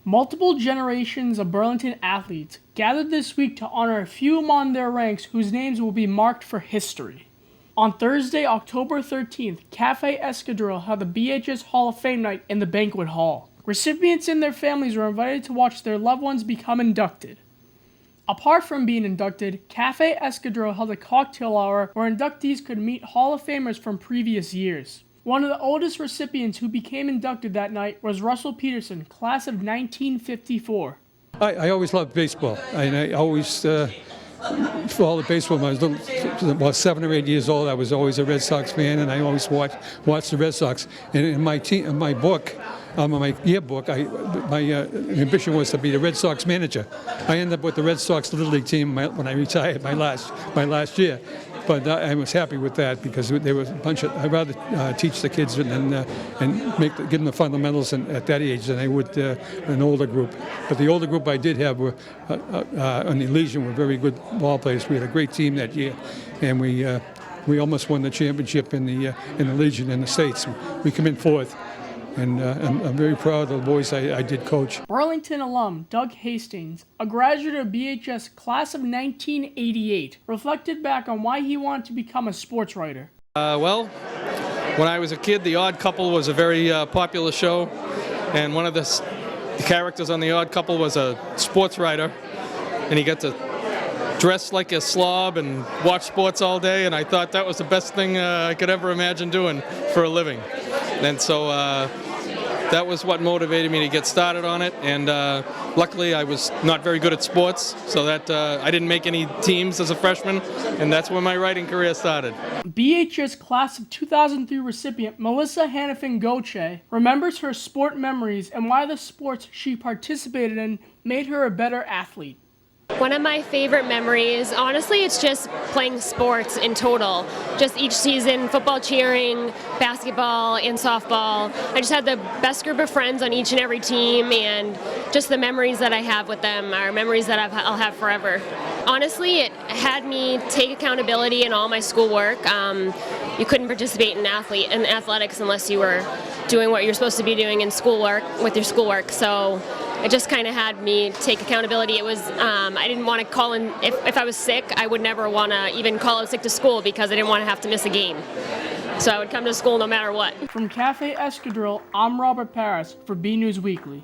Multiple generations of Burlington athletes gathered this week to honor a few among their ranks whose names will be marked for history. On Thursday, October 13th, Cafe Escadrille held the BHS Hall of Fame night in the banquet hall. Recipients and their families were invited to watch their loved ones become inducted. Apart from being inducted, Cafe Escadrille held a cocktail hour where inductees could meet Hall of Famers from previous years. One of the oldest recipients who became inducted that night was Russell Peterson, class of 1954. I always loved baseball. I always followed baseball when I was about 7 or 8 years old. I was always a Red Sox fan, and I always watched the Red Sox. And in my book, my yearbook, my ambition was to be the Red Sox manager. I ended up with the Red Sox Little League team when I retired my last year. But I was happy with that because there was a bunch of. I'd rather teach the kids and give them the fundamentals at that age than I would an older group. But the older group I did have were on the Legion were very good ball players. We had a great team that year, and we almost won the championship in the Legion in the States. We came in fourth. And I'm very proud of the boys I did coach. Burlington alum Doug Hastings, a graduate of BHS class of 1988, reflected back on why he wanted to become a sports writer. Well, when I was a kid, The Odd Couple was a very popular show, and one of the characters on The Odd Couple was a sports writer, and he got to dress like a slob and watch sports all day, and I thought that was the best thing I could ever imagine doing for a living. And so that was what motivated me to get started on it, and luckily I was not very good at sports, so that I didn't make any teams as a freshman, and that's when my writing career started. BHS class of 2003 recipient Melissa Hannifin Goche remembers her sport memories and why the sports she participated in made her a better athlete. One of my favorite memories, honestly, it's just playing sports in total. Just each season, football, cheering, basketball, and softball. I just had the best group of friends on each and every team, and just the memories that I have with them are memories that I'll have forever. Honestly, it had me take accountability in all my schoolwork. You couldn't participate in athletics unless you were doing what you're supposed to be doing in schoolwork with your schoolwork. So it just kind of had me take accountability. It was, I didn't want to call in, if I was sick, I would never want to even call out sick to school because I didn't want to have to miss a game. So I would come to school no matter what. From Cafe Escadrille, I'm Robert Paris for B News Weekly.